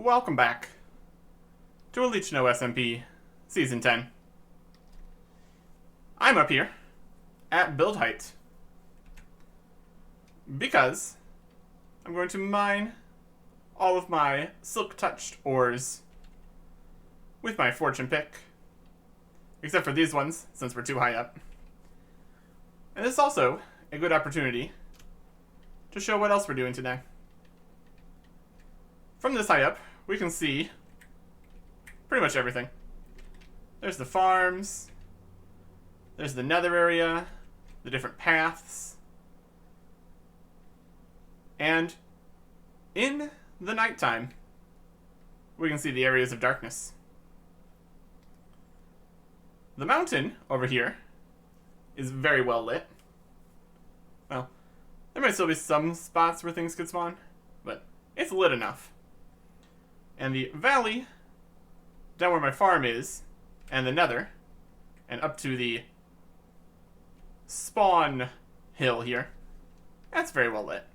welcome back to Otlichno SMP Season 10. I'm up here at build height because I'm going to mine all of my silk-touched ores with my fortune pick, except for these ones, since we're too high up. And this is also a good opportunity to show what else we're doing today. From this high up, we can see pretty much everything. There's the farms, there's the nether area, the different paths, and in the nighttime, we can see the areas of darkness. The mountain over here is very well lit. Well, there might still be some spots where things could spawn, but it's lit enough. And the valley, down where my farm is, and the nether, and up to the spawn hill here, that's very well lit.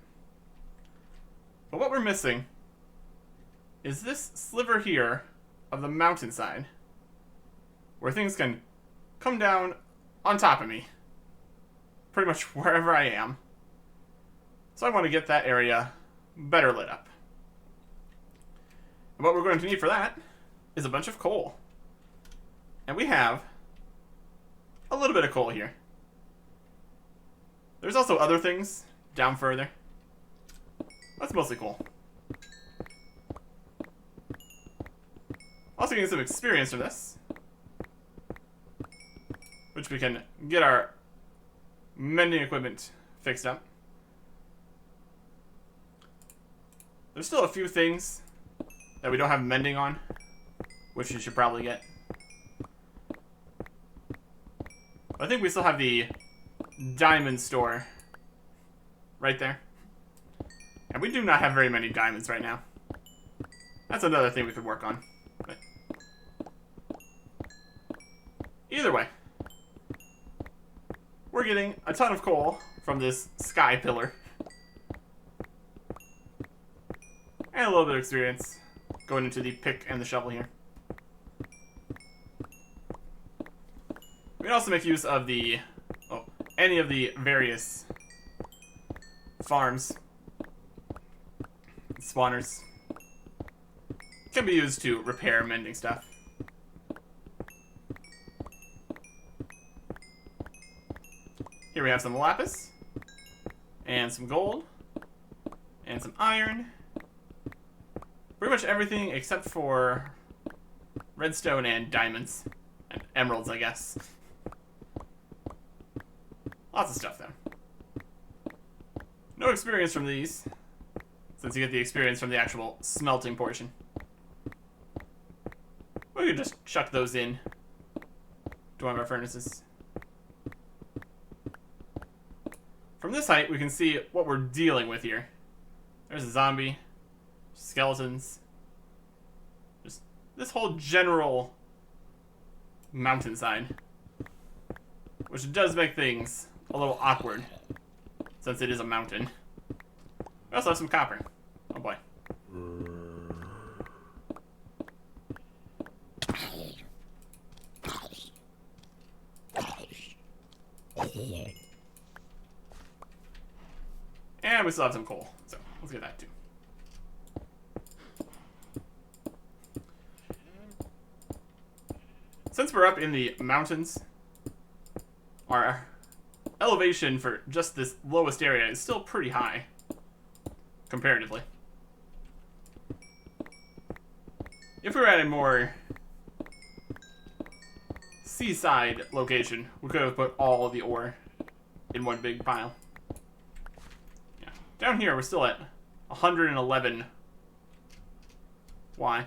But what we're missing is this sliver here of the mountainside, where things can come down on top of me, pretty much wherever I am. So I want to get that area better lit up. And what we're going to need for that is a bunch of coal. And we have a little bit of coal here. There's also other things down further. That's mostly coal. Also getting some experience from this, which we can get our mending equipment fixed up. There's still a few things that we don't have mending on, which you should probably get. I think we still have the diamond store right there. And we do not have very many diamonds right now. That's another thing we could work on. But either way, we're getting a ton of coal from this sky pillar. And a little bit of experience going into the pick and the shovel here. We can also make use of the, any of the various farms. Spawners can be used to repair mending stuff. Here we have some lapis, and some gold, and some iron. Pretty much everything except for redstone and diamonds. And emeralds, I guess. Lots of stuff there. No experience from these, since you get the experience from the actual smelting portion. We could just chuck those in to one of our furnaces. From this height, we can see what we're dealing with here. There's a zombie, skeletons, just this whole general mountainside, which does make things a little awkward, since it is a mountain. We also have some copper. Oh boy. And we still have some coal, so let's get that too. Since we're up in the mountains, our elevation for just this lowest area is still pretty high, comparatively. If we were at a more seaside location, we could have put all of the ore in one big pile. Yeah. Down here, we're still at 111 Y.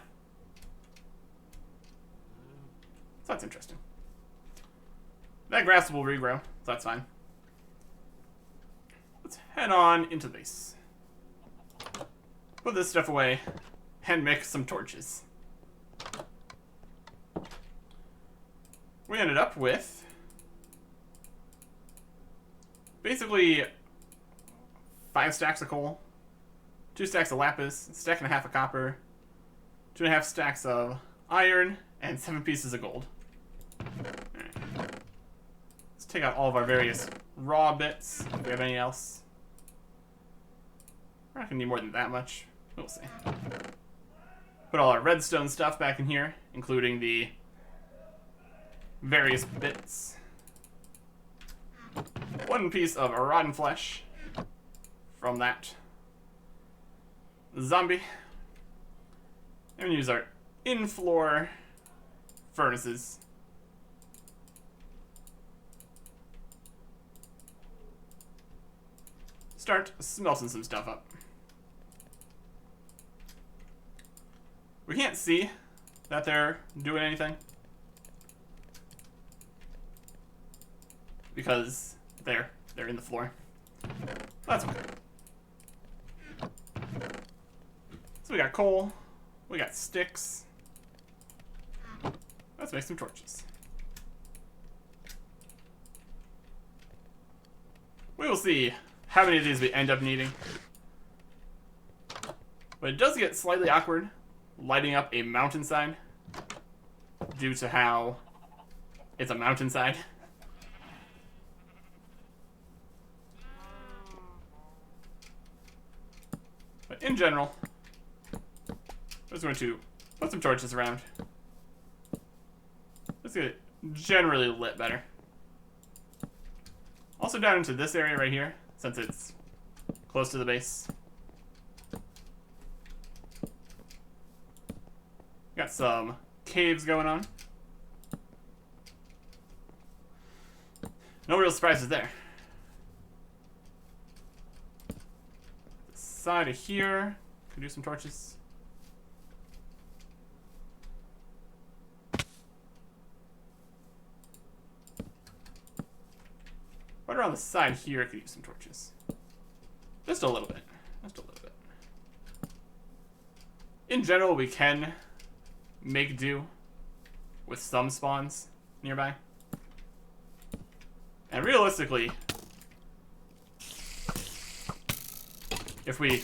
So that's interesting. That grass will regrow, so that's fine. Let's head on into the base. Put this stuff away and make some torches. We ended up with basically 5 stacks of coal, 2 stacks of lapis, a stack and a half of copper, 2.5 stacks of iron, and 7 pieces of gold. Alright. Let's take out all of our various raw bits, if we have any else. We're not gonna need more than that much. We'll see. Put all our redstone stuff back in here, including the various bits. 1 piece of rotten flesh from that zombie. And we use our in-floor furnaces. Start smelting some stuff up. We can't see that they're doing anything because they're in the floor. That's okay. So we got coal, we got sticks. Let's make some torches. We will see how many of these we end up needing. But it does get slightly awkward lighting up a mountainside due to how it's a mountainside. But in general, I'm just going to put some torches around. Let's get it generally lit better. Also down into this area right here, since it's close to the base. Got some caves going on. No real surprises there. The side of here, could do some torches. Right around the side here, I could use some torches. Just a little bit. Just a little bit. In general, we can make do with some spawns nearby. And realistically, if we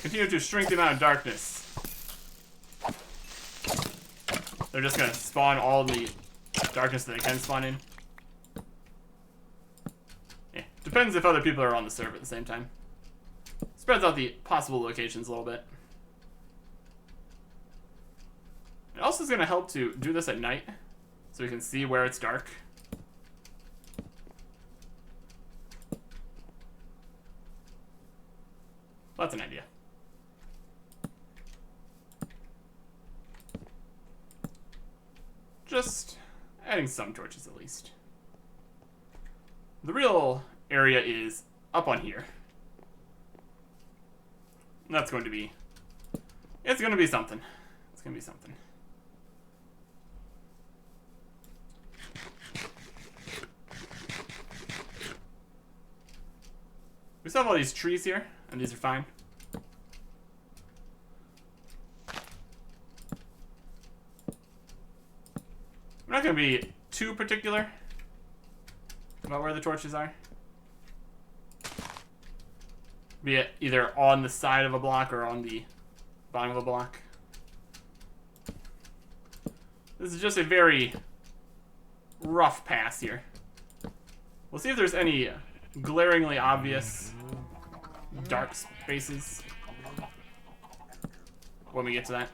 continue to shrink the amount of darkness, they're just gonna spawn all the darkness that they can spawn in. Yeah, depends if other people are on the server at the same time. Spreads out the possible locations a little bit. It also is going to help to do this at night, so we can see where it's dark. That's an idea. Just adding some torches at least. The real area is up on here. And that's going to be... It's going to be something. It's going to be something. We still have all these trees here, and these are fine. I'm not going to be too particular about where the torches are. Be it either on the side of a block or on the bottom of a block. This is just a very rough pass here. We'll see if there's any glaringly obvious dark spaces when we get to that.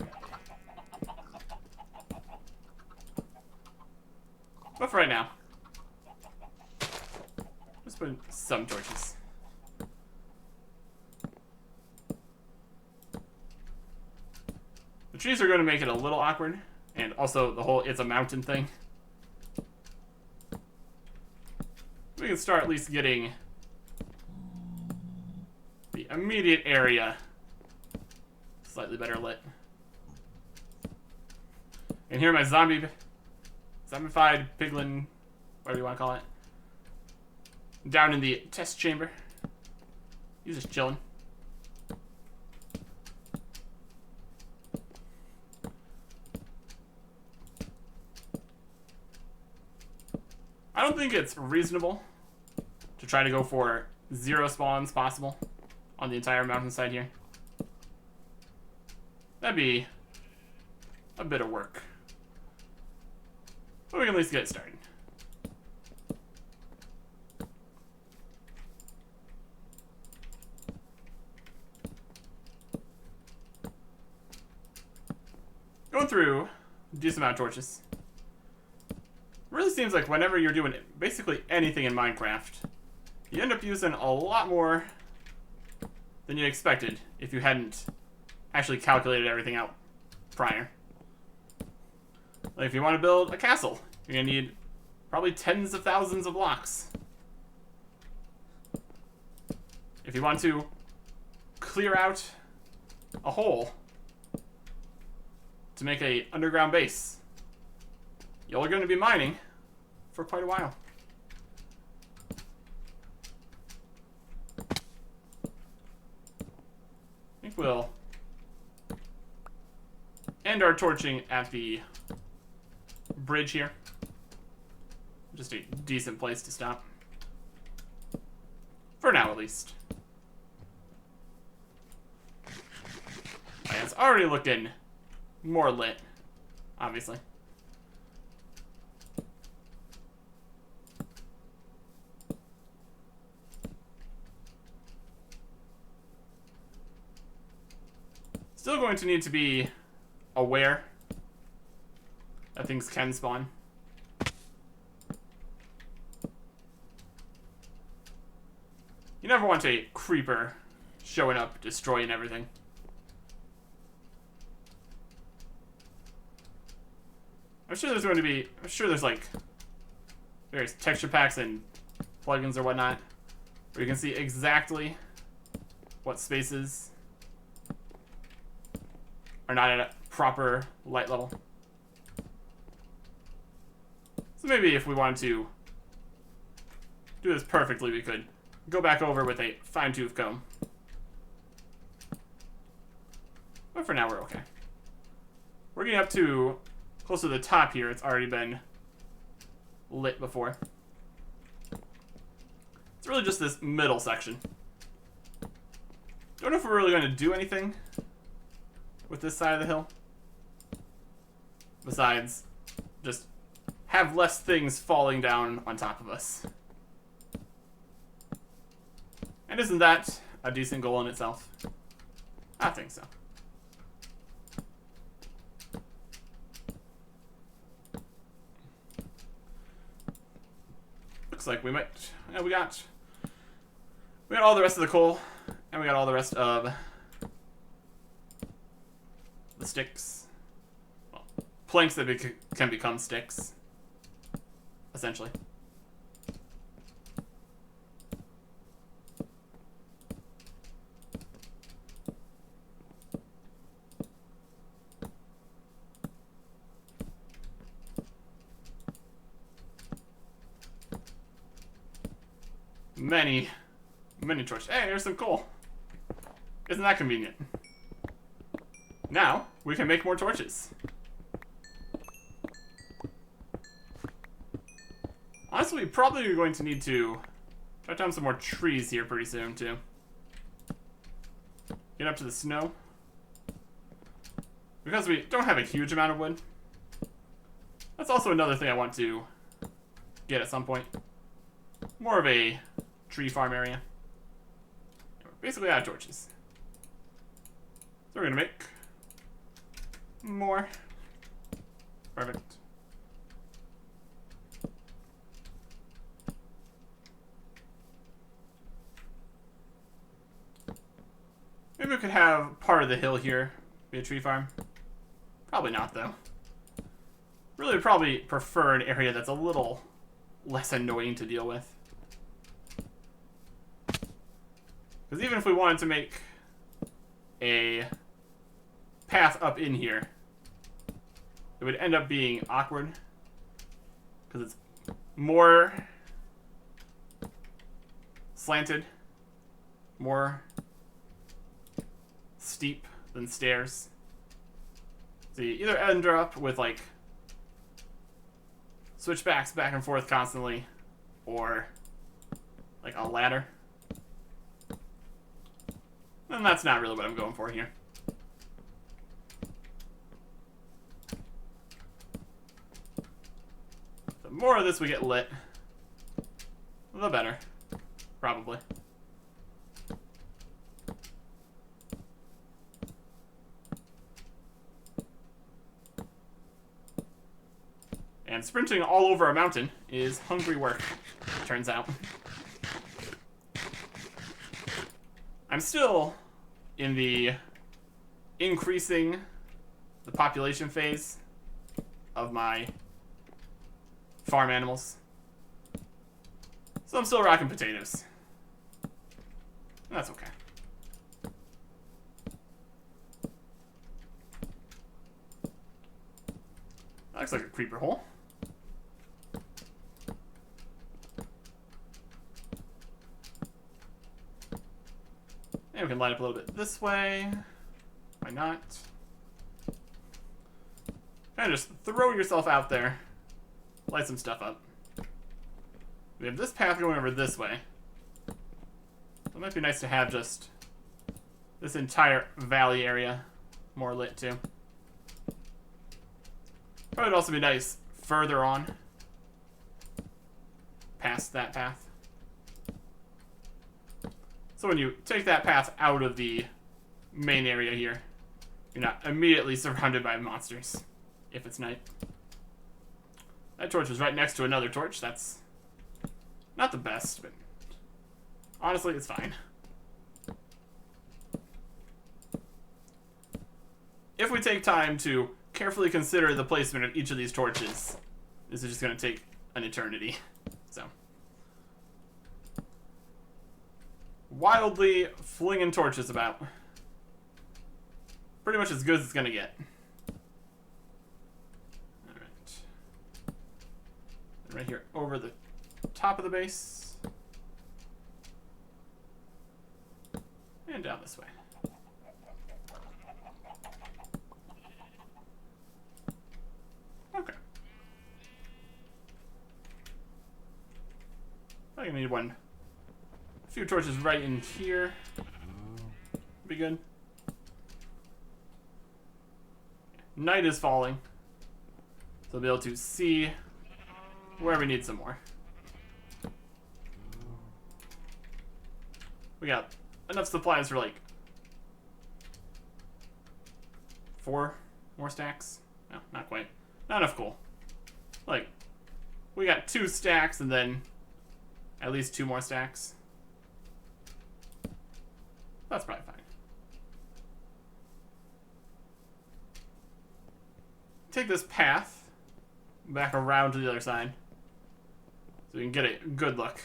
But for right now, let's put in some torches. The trees are going to make it a little awkward, and also the whole it's a mountain thing. We can start at least getting the immediate area slightly better lit. And here my zombified piglin, whatever you want to call it, down in the test chamber. He's just chilling. I don't think it's reasonable to try to go for 0 spawns possible on the entire mountainside here. That'd be a bit of work. But we can at least get it started. Going through a decent amount of torches. It really seems like whenever you're doing basically anything in Minecraft, you end up using a lot more than you expected if you hadn't actually calculated everything out prior. Like if you want to build a castle, you're going to need probably tens of thousands of blocks. If you want to clear out a hole to make a underground base, you're going to be mining for quite a while. I think we'll end our torching at the bridge here. Just a decent place to stop. For now, at least. It's already looking more lit, obviously. Still going to need to be aware that things can spawn. You never want a creeper showing up, destroying everything. I'm sure there's like various texture packs and plugins or whatnot where you can see exactly what spaces are not at a proper light level. So maybe if we wanted to do this perfectly, we could go back over with a fine-tooth comb. But for now, we're okay. We're getting up to close to the top here. It's already been lit before. It's really just this middle section. Don't know if we're really going to do anything with this side of the hill, besides just have less things falling down on top of us. And isn't that a decent goal in itself? I think so. Looks like we might. Yeah, we got all the rest of the coal, and we got all the rest of the sticks. Well, planks that can become sticks, essentially. Many torches. Hey, there's some coal. Isn't that convenient? Now, we can make more torches. Honestly, we probably are going to need to cut down some more trees here pretty soon, too. Get up to the snow. Because we don't have a huge amount of wood. That's also another thing I want to get at some point. More of a tree farm area. We're basically out of torches. So we're gonna make more. Perfect. Maybe we could have part of the hill here be a tree farm. Probably not, though. Really would probably prefer an area that's a little less annoying to deal with. Because even if we wanted to make a path up in here, it would end up being awkward. Because it's more slanted, more steep than stairs. So you either end up with like switchbacks back and forth constantly, or like a ladder. And that's not really what I'm going for here. more of this we get lit, the better. Probably. And sprinting all over a mountain is hungry work, it turns out. I'm still in the increasing the population phase of my farm animals. So I'm still rocking potatoes. That's okay. That looks like a creeper hole. And we can line up a little bit this way. Why not? Kind of just throw yourself out there. Light some stuff up. We have this path going over this way. It might be nice to have just this entire valley area more lit too. Probably would also be nice further on past that path. So when you take that path out of the main area here, you're not immediately surrounded by monsters if it's night. That torch is right next to another torch. That's not the best, but honestly, it's fine. If we take time to carefully consider the placement of each of these torches, this is just going to take an eternity. So, wildly flinging torches about. Pretty much as good as it's going to get. Alright. Right here over the top of the base. And down this way. Okay. I think I need one. A few torches right in here. Be good. Night is falling. So we'll be able to see where we need some more. We got enough supplies for like 4 more stacks. No, not quite. Not enough coal. Like, we got 2 stacks and then at least 2 more stacks. That's probably fine. Take this path back around to the other side so we can get a good look.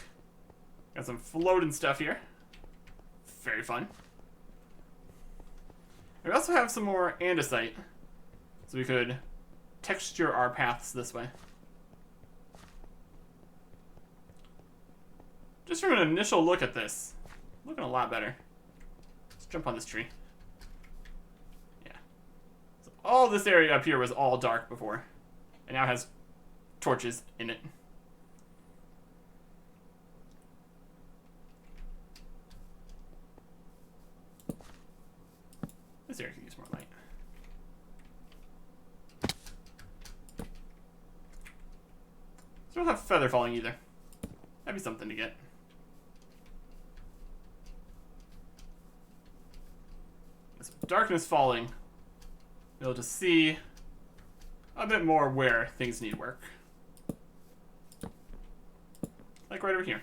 Got some floating stuff here. Very fun. We also have some more andesite, so we could texture our paths this way. Just from an initial look at this, looking a lot better. Let's jump on this tree. Yeah. So all this area up here was all dark before, and now it has torches in it. This area could use more light. So we don't have feather falling either. That'd be something to get. As darkness falling, be able to see a bit more where things need work. Like right over here.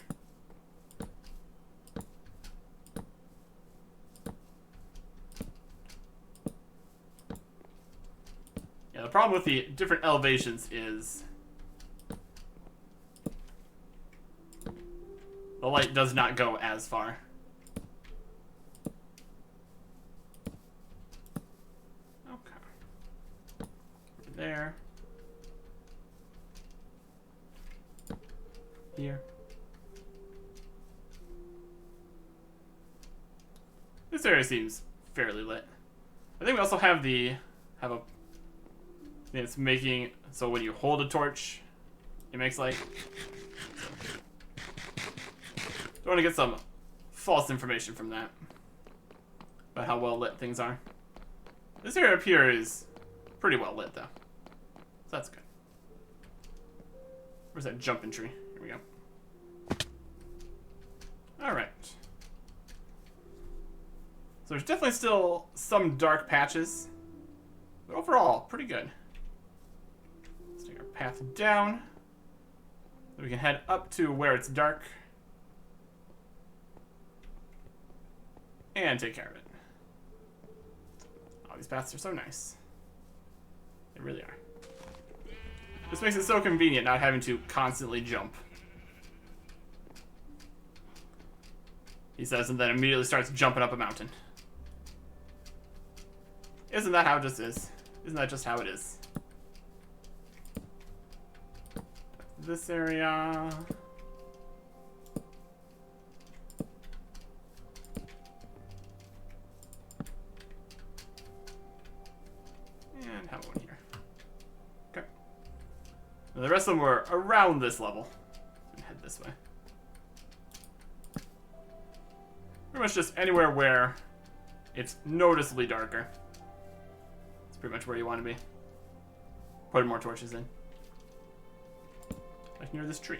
Yeah, the problem with the different elevations is the light does not go as far. Okay. Over there. Here. This area seems fairly lit. I think we also have a it's making so when you hold a torch, it makes light. Don't want to get some false information from that about how well lit things are. This area up here is pretty well lit though, so that's good. Where's that jumping tree? Here we go. Alright. So there's definitely still some dark patches. But overall, pretty good. Let's take our path down. Then we can head up to where it's dark. And take care of it. Oh, these paths are so nice. They really are. This makes it so convenient not having to constantly jump. He says, and then immediately starts jumping up a mountain. Isn't that how it just is? Isn't that just how it is? This area. And have one here. Okay. And the rest of them were around this level. And head this way. Pretty much just anywhere where it's noticeably darker. It's pretty much where you want to be. Putting more torches in. Like near this tree.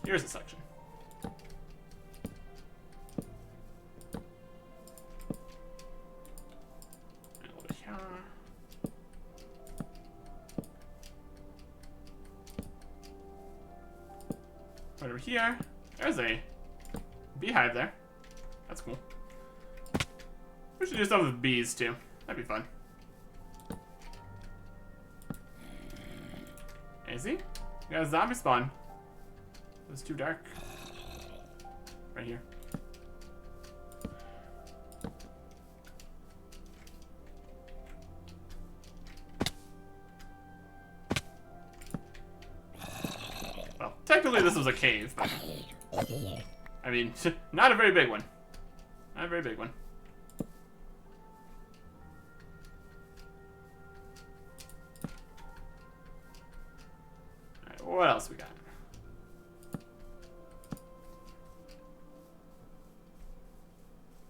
Here's a section. And a little bit here. Right over here. There's a beehive there. That's cool. We should do something with bees too. That'd be fun. Hey, see? We got a zombie spawn. It was too dark. Right here. Well, technically this was a cave, but... I mean, not a very big one. Not a very big one. Alright, what else we got?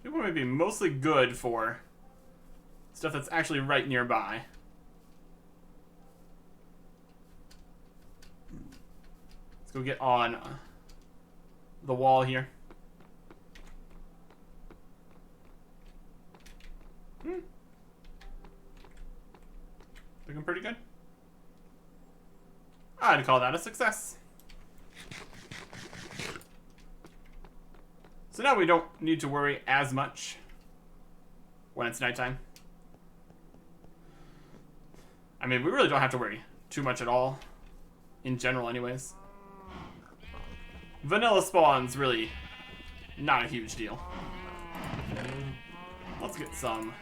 People might be mostly good for stuff that's actually right nearby. Let's go get on the wall here. Looking pretty good. I'd call that a success. So now we don't need to worry as much when it's nighttime. I mean, we really don't have to worry too much at all, in general anyways. Vanilla spawn's really not a huge deal. Let's get some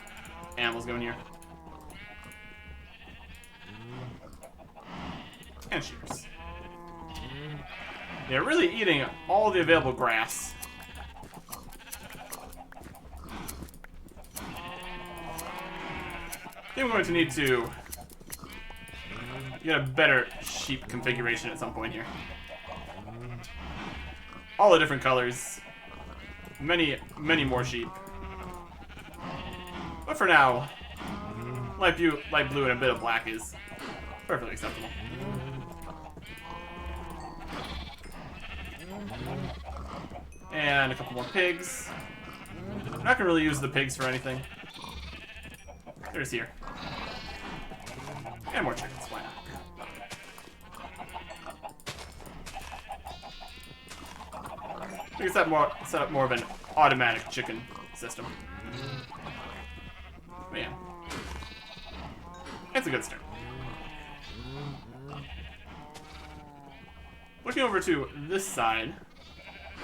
animals going here. And shears. They're really eating all the available grass. I think we're going to need to get a better sheep configuration at some point here. All the different colors. Many more sheep. But for now, light blue and a bit of black is perfectly acceptable. And a couple more pigs. I'm not gonna really use the pigs for anything. There's here. And more chickens, why not? We can set up more of an automatic chicken system. But yeah. It's a good start. Looking over to this side,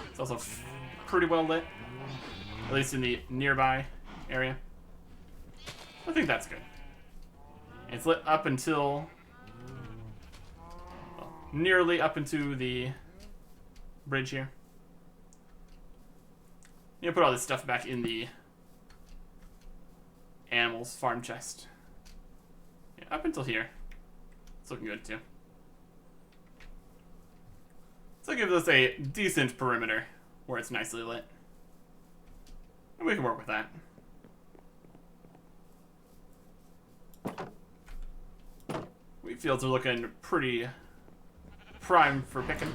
it's also pretty well lit. At least in the nearby area. I think that's good. It's lit up until... well, nearly up into the bridge here. You put all this stuff back in the animals farm chest. Yeah, up until here. It's looking good too. So it gives us a decent perimeter where it's nicely lit. And we can work with that. Wheat fields are looking pretty prime for picking.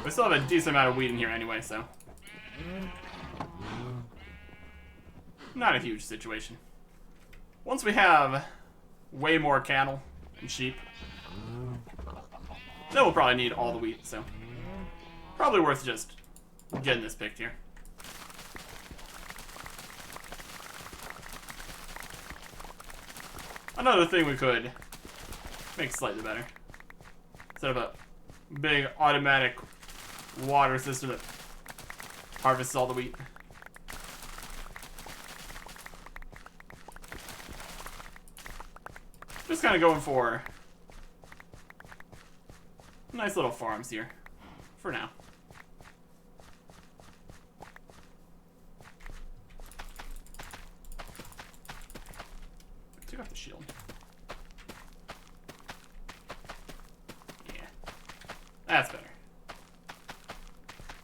We still have a decent amount of wheat in here anyway, so not a huge situation. Once we have way more cattle and sheep, then we'll probably need all the wheat, so probably worth just getting this picked here. Another thing we could make slightly better, instead of a big automatic water system that harvests all the wheat. Just kind of going for nice little farms here, for now. Take off the shield. Yeah, that's better.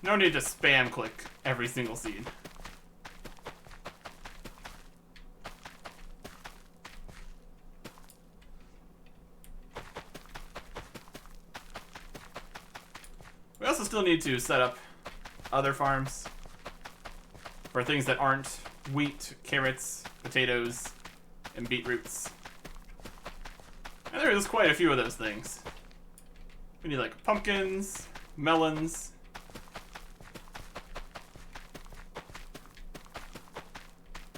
No need to spam click every single seed. We also still need to set up other farms for things that aren't wheat, carrots, potatoes, and beetroots. And there is quite a few of those things. We need like pumpkins, melons.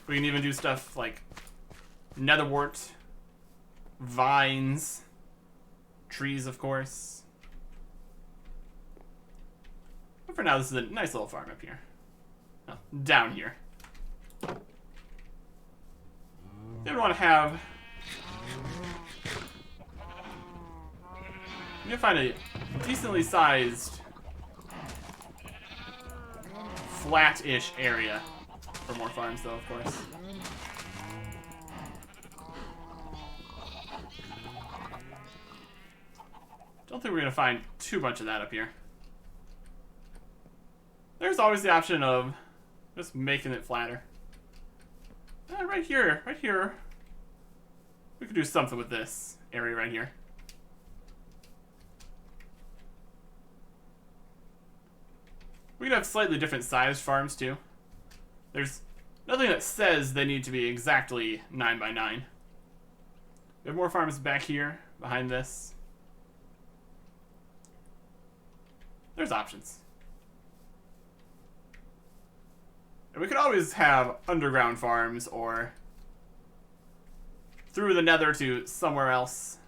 We can even do stuff like netherwort, vines, trees, of course. But for now, this is a nice little farm up here. Oh, down here. You ever want to have... You need to find a decently sized, flat-ish area for more farms, though, of course. Don't think we're going to find too much of that up here. There's always the option of just making it flatter. Right here, we could do something with this area right here. We could have slightly different sized farms too. There's nothing that says they need to be exactly 9 by 9. We have more farms back here, behind this. There's options. And we could always have underground farms or through the nether to somewhere else.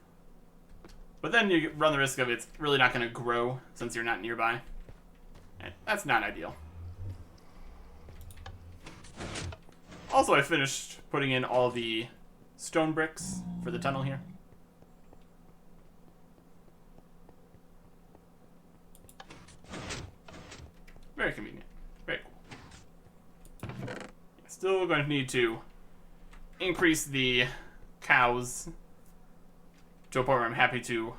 But then you run the risk of it's really not going to grow since you're not nearby. And that's not ideal. Also, I finished putting in all the stone bricks for the tunnel here. Very convenient. Very cool. Still going to need to increase the cows to a point where I'm happy to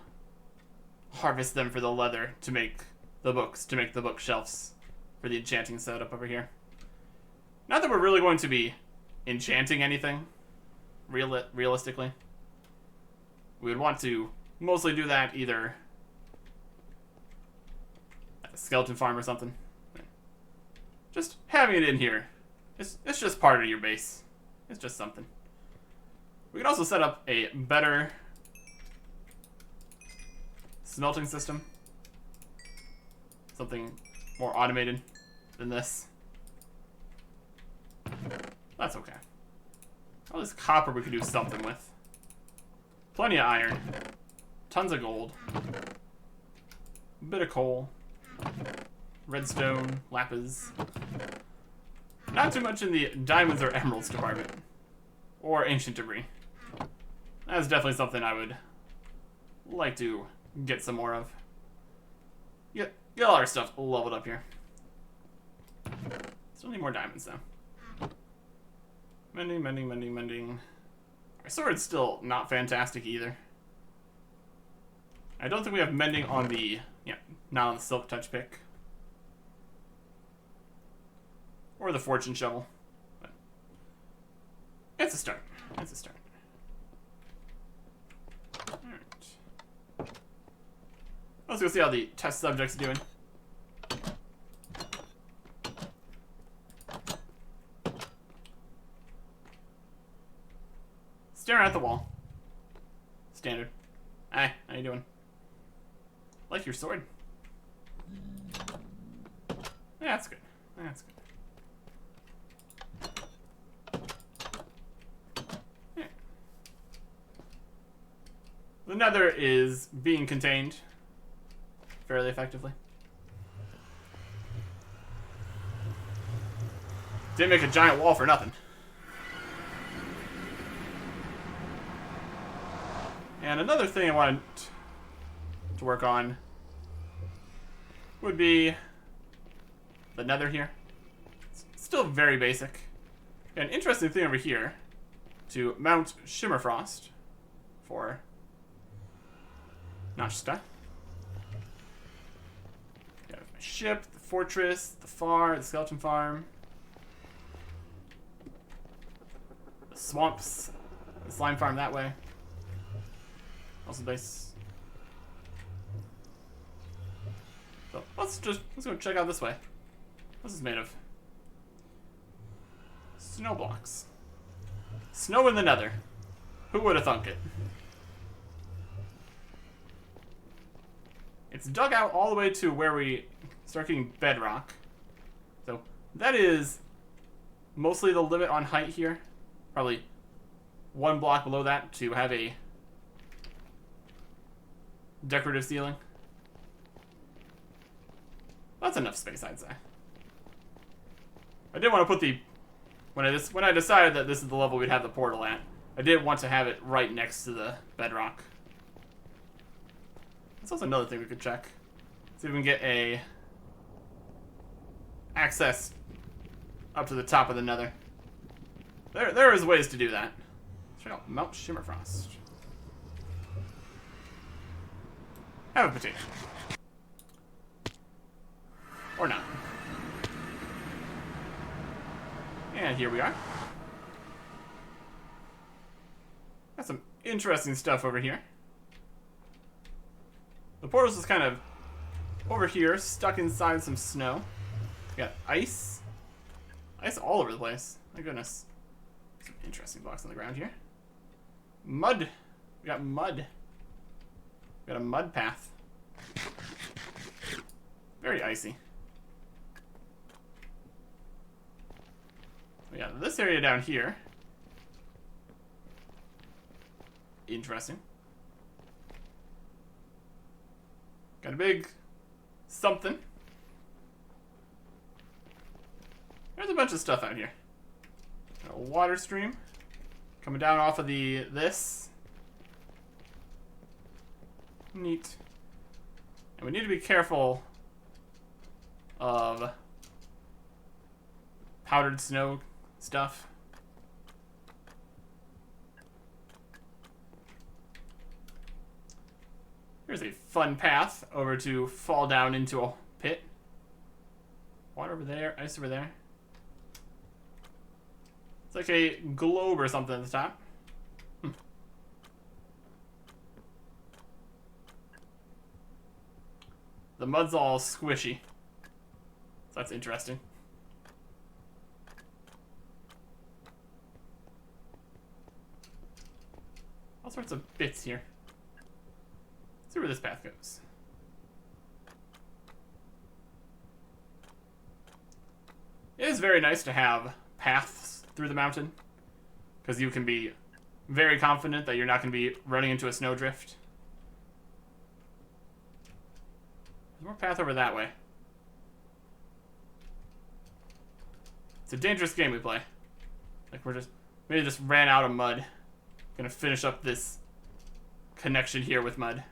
harvest them for the leather to make the books, to make the bookshelves for the enchanting setup over here. Not that we're really going to be enchanting anything, realistically. We would want to mostly do that either at a skeleton farm or something. Just having it in here, it's just part of your base. It's just something. We can also set up a better smelting system. Something more automated than this. That's okay. All this copper we could do something with. Plenty of iron. Tons of gold. A bit of coal. Redstone. Lapis. Not too much in the diamonds or emeralds department. Or ancient debris. That's definitely something I would like to get some more of. Get all our stuff leveled up here. Still need more diamonds though. Mending. Our sword's still not fantastic either. I don't think we have mending on the, not on the silk touch pick. Or the fortune shovel. But it's a start. It's a start. Alright. Let's go see how the test subject's doing. Staring at the wall. Standard. Hi, how you doing? Like your sword. Yeah, that's good. That's good. Yeah. The nether is being contained fairly effectively. Didn't make a giant wall for nothing. And another thing I wanted to work on would be the nether here. It's still very basic. An interesting thing over here to mount Shimmerfrost for Notchska. Got my ship, the fortress, the skeleton farm, the swamps, the slime farm that way. Also base. So let's go check out this way. This is made of snow blocks. Snow in the nether. Who would have thunk it? It's dug out all the way to where we start getting bedrock. So that is mostly the limit on height here. Probably one block below that to have a decorative ceiling. That's enough space, I'd say. I did want to put the... When I decided that this is the level we'd have the portal at, I did want to have it right next to the bedrock. That's also another thing we could check. See if we can get a... access up to the top of the nether. There is ways to do that. Let's check out Mount Shimmerfrost. Have a potato. Or not. And here we are. Got some interesting stuff over here. The portal's just kind of over here, stuck inside some snow. We got ice. Ice all over the place. My goodness. Some interesting blocks on the ground here. Mud. We got mud. We got a mud path. Very icy. We got this area down here. Interesting. Got a big something. There's a bunch of stuff out here. Got a water stream coming down off of this. Neat. And we need to be careful of powdered snow stuff. Here's a fun path over to fall down into a pit. Water over there, ice over there. It's like a globe or something at the top. The mud's all squishy. So that's interesting. All sorts of bits here. Let's see where this path goes. It is very nice to have paths through the mountain, because you can be very confident that you're not going to be running into a snowdrift. There's more path over that way. It's a dangerous game we play. Like maybe just ran out of mud. Gonna finish up this connection here with mud.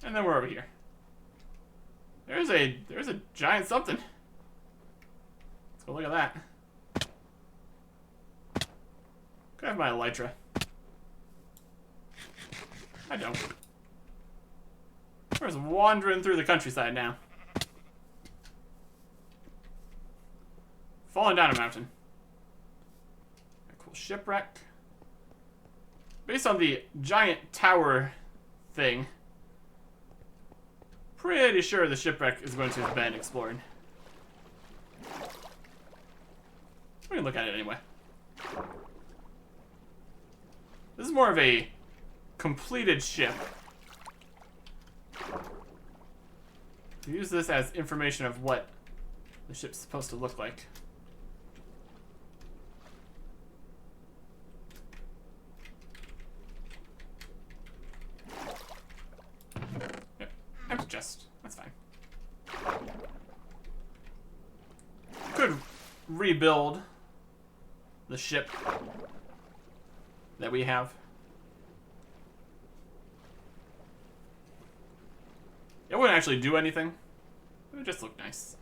And then we're over here. There's a giant something. Let's go look at that. Could I have my elytra? I don't. We're just wandering through the countryside now. Falling down a mountain. A cool shipwreck. based on the giant tower thing, pretty sure the shipwreck is going to have been explored. We can look at it anyway. This is more of a completed ship. Use this as information of what the ship's supposed to look like. Yep, empty chest. That's fine. Could rebuild the ship that we have. It wouldn't actually do anything. It would just look nice.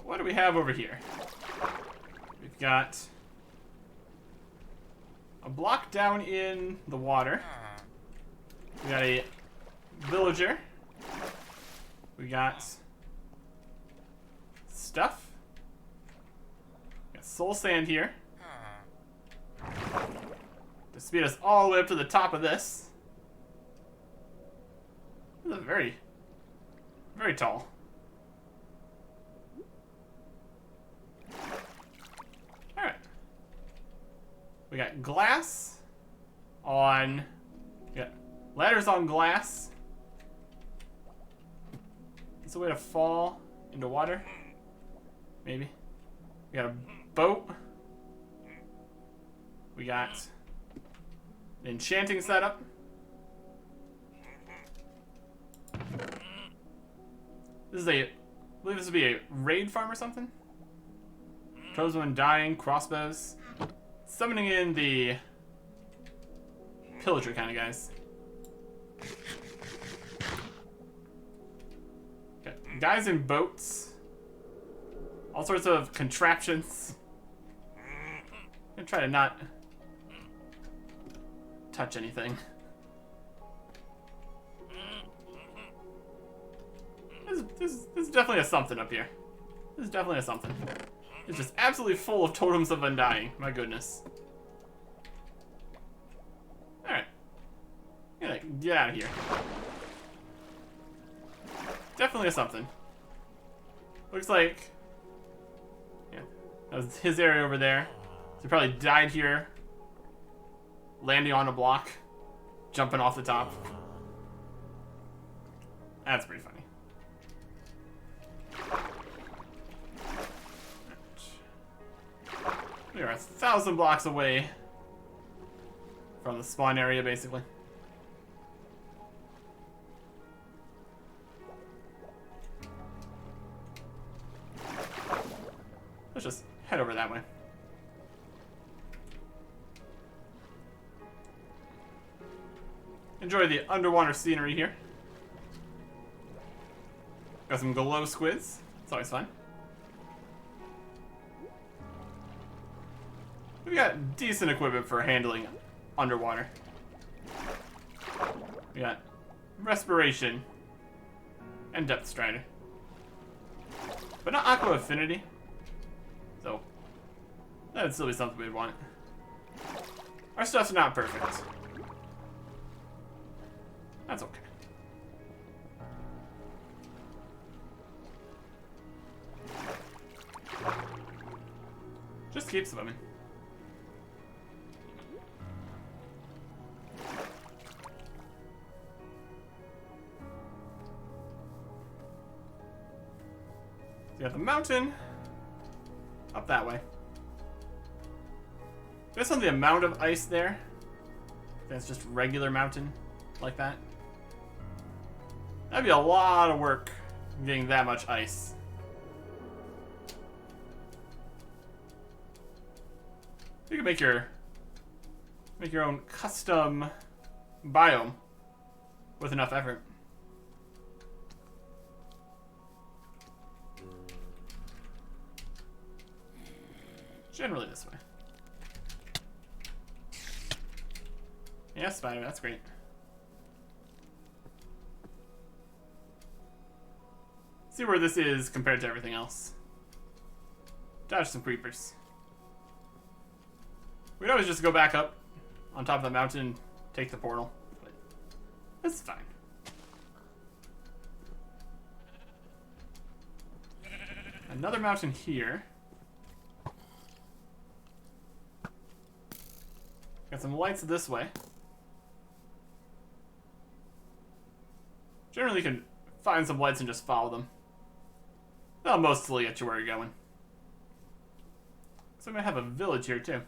What do we have over here? We've got a block down in the water. We got a villager. We got stuff. We got soul sand here. To speed us all the way up to the top of this. This is very, very tall. Alright. We got glass on... We got ladders on glass. It's a way to fall into water. Maybe. We got a boat. We got an enchanting setup. This is I believe this would be a raid farm or something. Toes when dying, crossbows. Summoning in the pillager kind of guys. Okay. Guys in boats. All sorts of contraptions. I'm gonna try to not touch anything. This is definitely a something up here. This is definitely a something. It's just absolutely full of totems of undying. My goodness. Alright. Get out of here. Definitely a something. Looks like... Yeah. That was his area over there. So he probably died here. Landing on a block. Jumping off the top. That's pretty funny. We are 1,000 blocks away from the spawn area, basically. Let's just head over that way. Enjoy the underwater scenery here. Got some glow squids. It's always fun. We got decent equipment for handling underwater. We got respiration and depth strider, but not aqua affinity. So that would still be something we'd want. Our stuff's not perfect. That's okay. Just keep swimming. You got the mountain up that way. Based on the amount of ice there, that's just regular mountain like that. That'd be a lot of work getting that much ice. You can make your own custom biome with enough effort. Generally this way. Yeah, spider, that's great. See where this is compared to everything else. Dodge some creepers. We'd always just go back up on top of the mountain and take the portal. But that's fine. Another mountain here. Got some lights this way. Generally you can find some lights and just follow them. They'll mostly get you where you're going. So I'm gonna have a village here too.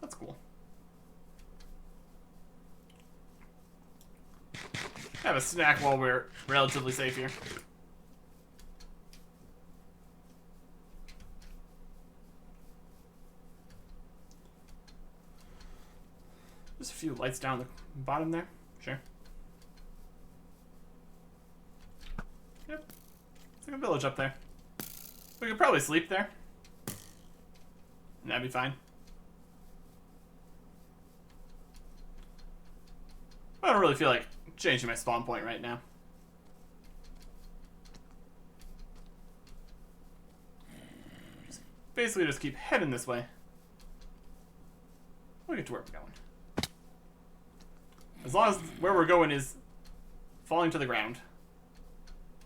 That's cool. Have a snack while we're relatively safe here. Just a few lights down the bottom there. Sure. Yep. It's like a village up there. We could probably sleep there. And that'd be fine. I don't really feel like changing my spawn point right now. Basically just keep heading this way. We'll get to where we're going. As long as where we're going is falling to the ground.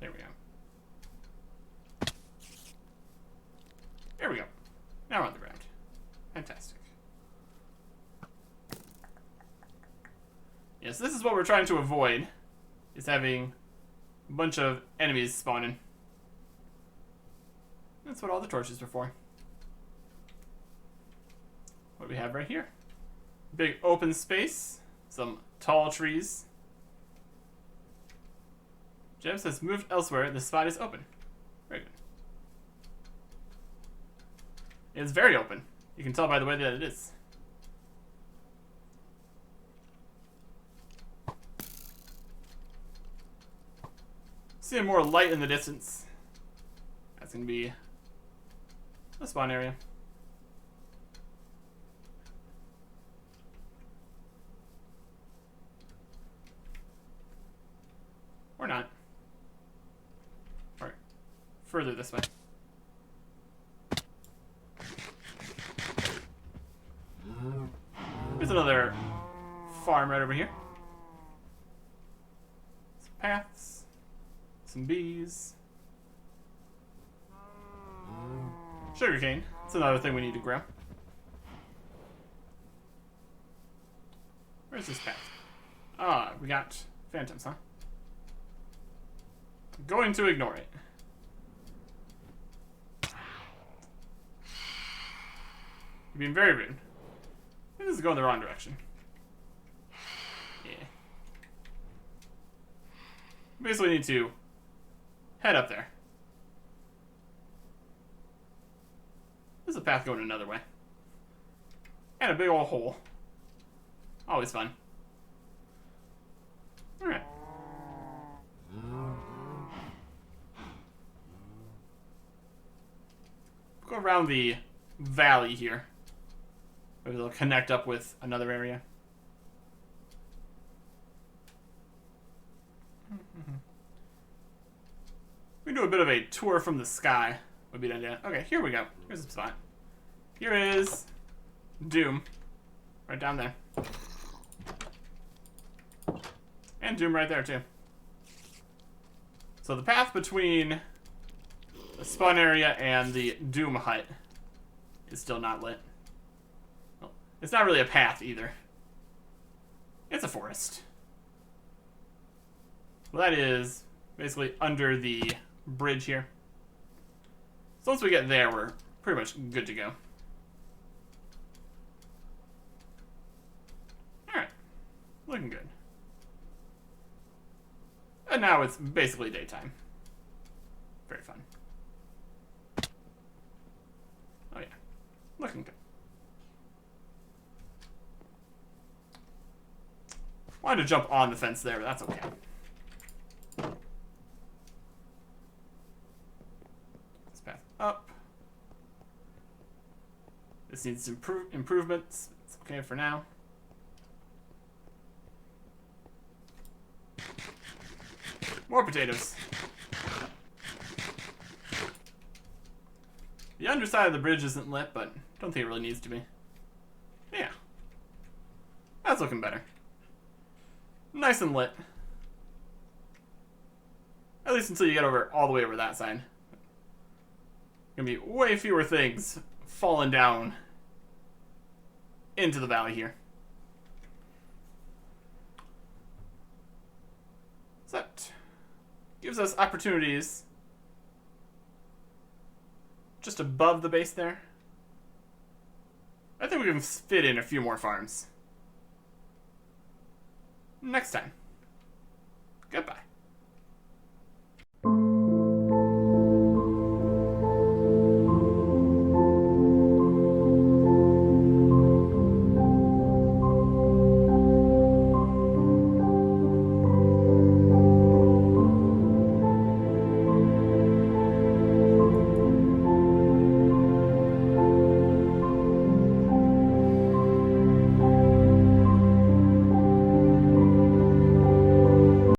There we go. There we go. Now we're on the ground. Fantastic. Yes, this is what we're trying to avoid, is having a bunch of enemies spawning. That's what all the torches are for. What do we have right here? Big open space. Some tall trees. Jeb says, moved elsewhere. The spot is open. Very good. It's very open. You can tell by the way that it is. Seeing more light in the distance. That's going to be the spawn area. Or not. Or further this way. There's another farm right over here. Some paths. Some bees. Sugarcane. That's another thing we need to grow. Where's this path? Ah, we got phantoms, huh? I'm going to ignore it. You're being very rude. This is going the wrong direction. Yeah. Basically need to head up there. There's a path going another way. And a big old hole. Always fun. Alright. Go around the valley here. Maybe it'll connect up with another area. We do a bit of a tour from the sky. Would be an idea. Okay, here we go. Here's the spot. Here is Doom. Right down there. And Doom right there, too. So the path between the spawn area and the Doom hut is still not lit. Well, it's not really a path, either. It's a forest. Well, that is basically under the bridge here. So once we get there, we're pretty much good to go. Alright. Looking good. And now it's basically daytime. Very fun. Oh yeah. Looking good. Wanted to jump on the fence there, but that's okay. Let's path up. This needs some improvements. It's okay for now. More potatoes. The underside of the bridge isn't lit, but don't think it really needs to be. Yeah. That's looking better. Nice and lit. At least until you get over all the way over that side. Gonna be way fewer things falling down into the valley here. So that gives us opportunities just above the base there. I think we can fit in a few more farms. Next time. Goodbye.